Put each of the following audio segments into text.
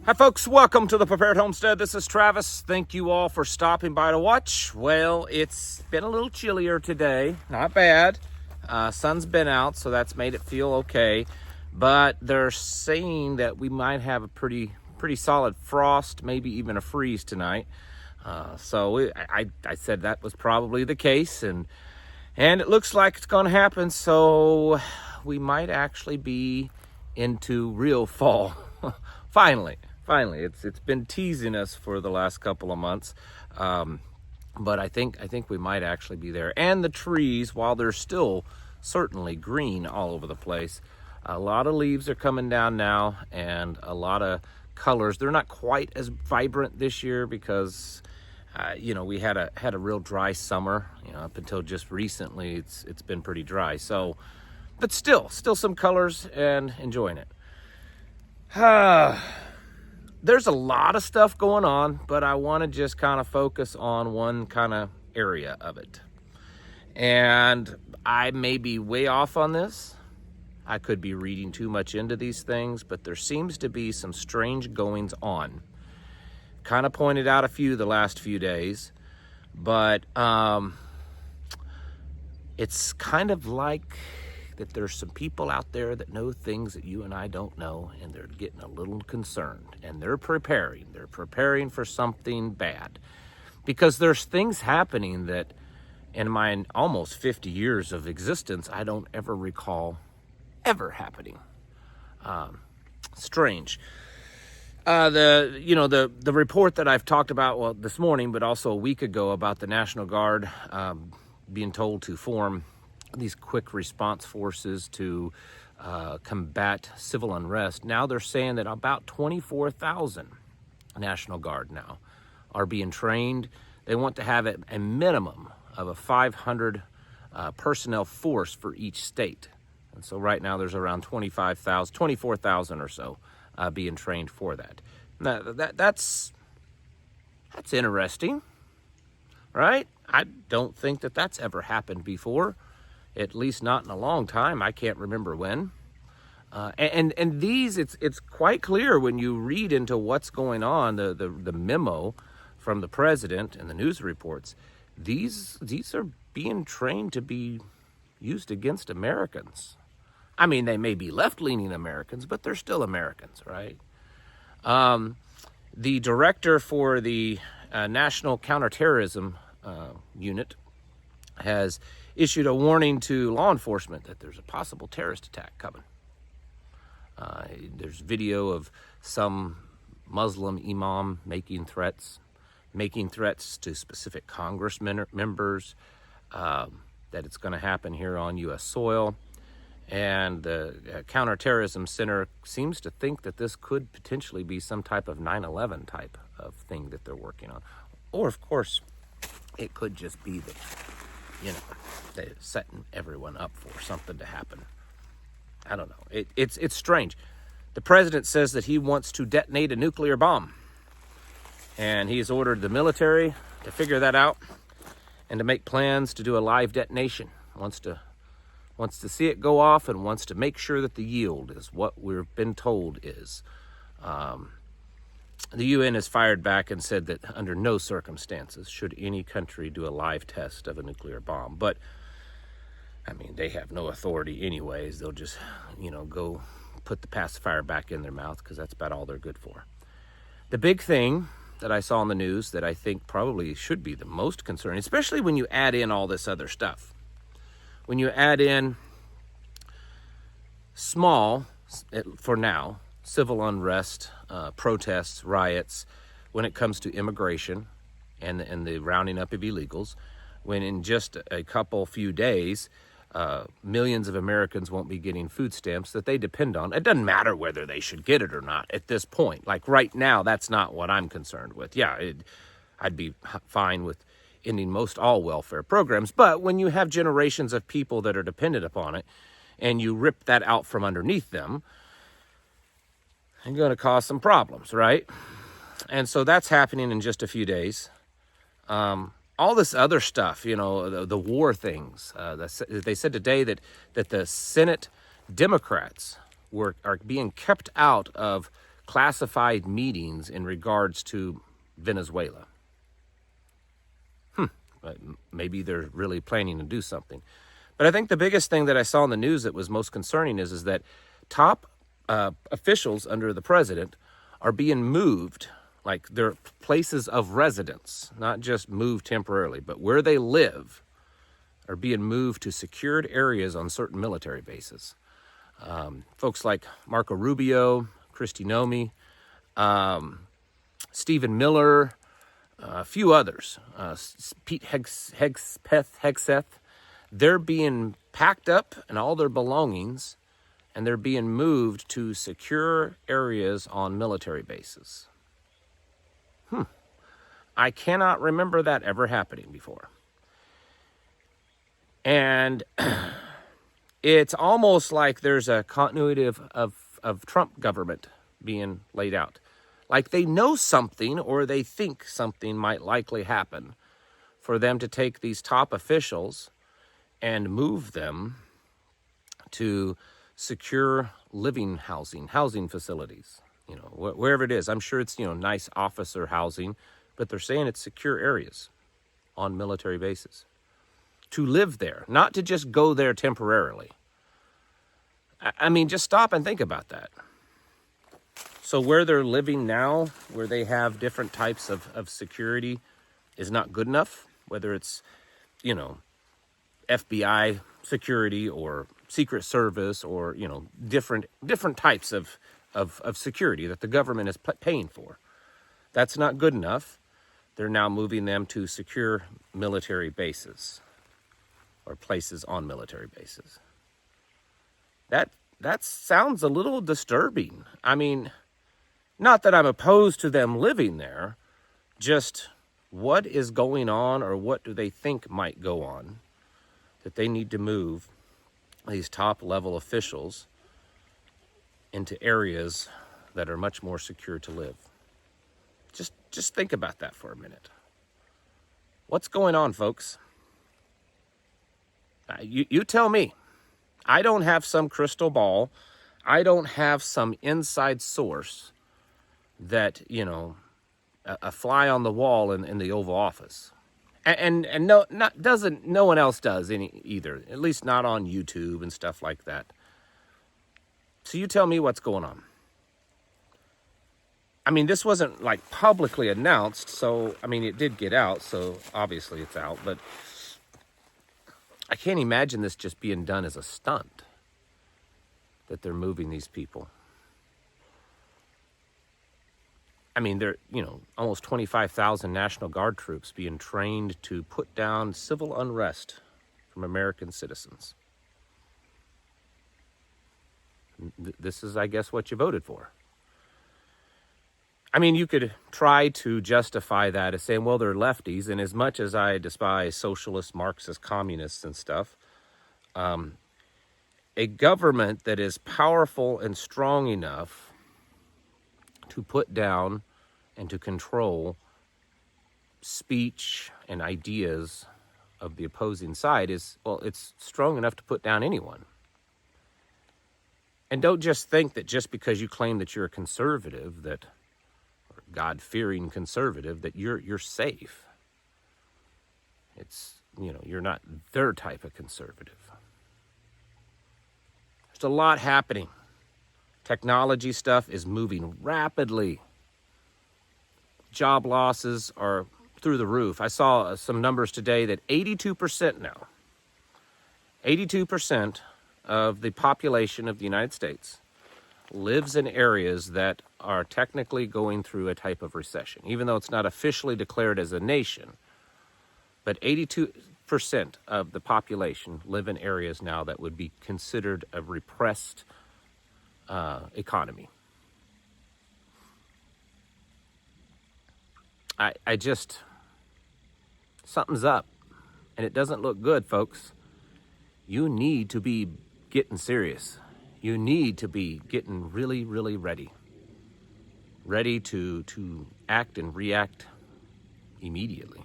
Hi folks, welcome to the Prepared Homestead. This is Travis. Thank you all for stopping by to watch. Well, it's been a little chillier today. Not bad. Sun's been out, so that's made it feel okay. But they're saying that we might have a pretty solid frost, maybe even a freeze tonight. I said that was probably the case, and it looks like it's going to happen. So we might actually be into real fall. Finally, it's been teasing us for the last couple of months, but I think we might actually be there. And the trees, while they're still certainly green all over the place, a lot of leaves are coming down now, and a lot of colors. They're not quite as vibrant this year because we had a real dry summer. Up until just recently, it's been pretty dry. So, but still some colors, and enjoying it. There's a lot of stuff going on, but I want to just kind of focus on one kind of area of it. And I may be way off on this. I could be reading too much into these things, but there seems to be some strange goings on. Kind of pointed out a few the last few days, but it's kind of like that there's some people out there that know things that you and I don't know, and they're getting a little concerned, and they're preparing for something bad, because there's things happening that in my almost 50 years of existence, I don't ever recall ever happening. Strange. The report that I've talked about, this morning, but also a week ago, about the National Guard being told to form these quick response forces to combat civil unrest. Now they're saying that about 24,000 National Guard now are being trained. They want to have a minimum of a 500 personnel force for each state. And so right now there's around 24,000 or so being trained for that. Now, that's interesting, right? I don't think that that's ever happened before. At least not in a long time. I can't remember when. And these, it's quite clear when you read into what's going on, the memo from the president and the news reports. These are being trained to be used against Americans. I mean, they may be left-leaning Americans, but they're still Americans, right? The director for the National Counterterrorism Unit has issued a warning to law enforcement that there's a possible terrorist attack coming. There's video of some Muslim imam making threats to specific Congress members, that it's going to happen here on U.S. soil. And the Counterterrorism Center seems to think that this could potentially be some type of 9/11 type of thing that they're working on. Or, of course, it could just be that they're setting everyone up for something to happen. I don't know. It's strange. The president says that he wants to detonate a nuclear bomb, and he's ordered the military to figure that out and to make plans to do a live detonation. Wants to see it go off, and wants to make sure that the yield is what we've been told is. The UN has fired back and said that under no circumstances should any country do a live test of a nuclear bomb. But, I mean, they have no authority anyways. They'll just, go put the pacifier back in their mouth, because that's about all they're good for. The big thing that I saw in the news that I think probably should be the most concerning, especially when you add in all this other stuff. When you add in small, for now, civil unrest, protests, riots, when it comes to immigration and the rounding up of illegals, when in just a few days, millions of Americans won't be getting food stamps that they depend on. It doesn't matter whether they should get it or not at this point. Like right now, that's not what I'm concerned with. Yeah, I'd be fine with ending most all welfare programs. But when you have generations of people that are dependent upon it, and you rip that out from underneath them, you're going to cause some problems, right? And so that's happening in just a few days. All this other stuff, the war things. They said today that the Senate Democrats are being kept out of classified meetings in regards to Venezuela. But maybe they're really planning to do something. But I think the biggest thing that I saw in the news that was most concerning is that top officials under the president are being moved, like their places of residence, not just moved temporarily, but where they live, are being moved to secured areas on certain military bases. Folks like Marco Rubio, Kristi Nomi, Stephen Miller, a few others, Pete Hegseth, they're being packed up and all their belongings, and they're being moved to secure areas on military bases. I cannot remember that ever happening before. And it's almost like there's a continuity of Trump government being laid out. Like they know something, or they think something might likely happen for them to take these top officials and move them to secure living housing facilities, wherever it is. I'm sure it's, nice officer housing, but they're saying it's secure areas on military bases. To live there, not to just go there temporarily. I mean, just stop and think about that. So where they're living now, where they have different types of security, is not good enough, whether it's, FBI security or Secret Service or, different types of security that the government is paying for. That's not good enough. They're now moving them to secure military bases or places on military bases. That sounds a little disturbing. I mean, not that I'm opposed to them living there, just what is going on, or what do they think might go on, that they need to move these top level officials into areas that are much more secure to live. Just think about that for a minute. What's going on, folks? You tell me. I don't have some crystal ball. I don't have some inside source that, a fly on the wall in the Oval Office. And no one else does either, at least not on YouTube and stuff like that. So you tell me what's going on. I mean, this wasn't like publicly announced, so I mean, it did get out, so obviously it's out, but I can't imagine this just being done as a stunt, that they're moving these people. I mean, there, almost 25,000 National Guard troops being trained to put down civil unrest from American citizens. This is, I guess, what you voted for. I mean, you could try to justify that as saying, well, they're lefties, and as much as I despise socialists, Marxists, communists and stuff, a government that is powerful and strong enough to put down and to control speech and ideas of the opposing side it's strong enough to put down anyone. And don't just think that just because you claim that you're a conservative, or God-fearing conservative, that you're safe. It's, you're not their type of conservative. There's a lot happening. Technology stuff is moving rapidly. Job losses are through the roof. I saw some numbers today that 82% now, 82% of the population of the United States lives in areas that are technically going through a type of recession, even though it's not officially declared as a nation. But 82% of the population live in areas now that would be considered a repressed economy. I just, something's up, and it doesn't look good, folks. You need to be getting serious. You need to be getting really, really ready to act and react immediately.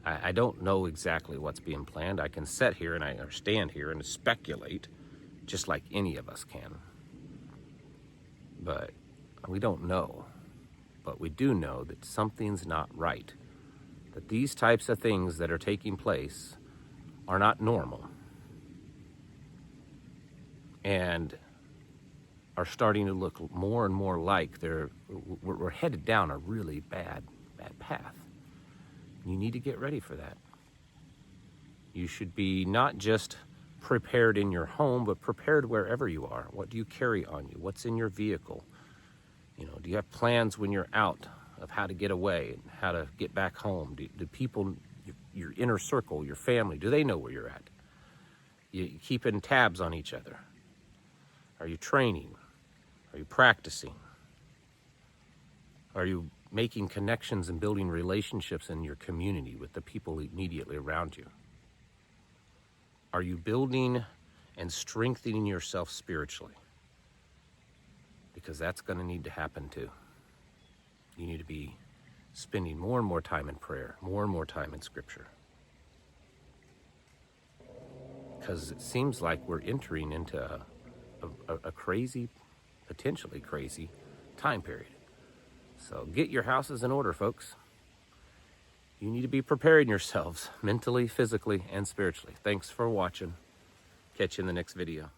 I don't know exactly what's being planned. I can sit here or stand here and speculate, just like any of us can. but we don't know. But we do know that something's not right. That these types of things that are taking place are not normal and are starting to look more and more like we're headed down a really bad path. You need to get ready for that. You should be not just prepared in your home, but prepared wherever you are. What do you carry on you? What's in your vehicle? Do you have plans when you're out of how to get away and how to get back home? Do people, your inner circle, your family, do they know where you're at? You keeping tabs on each other? Are you training? Are you practicing? Are you making connections and building relationships in your community with the people immediately around you? Are you building and strengthening yourself spiritually? Because that's going to need to happen too. You need to be spending more and more time in prayer, more and more time in Scripture. Because it seems like we're entering into a crazy, potentially crazy time period. So get your houses in order, folks. You need to be preparing yourselves mentally, physically, and spiritually. Thanks for watching. Catch you in the next video.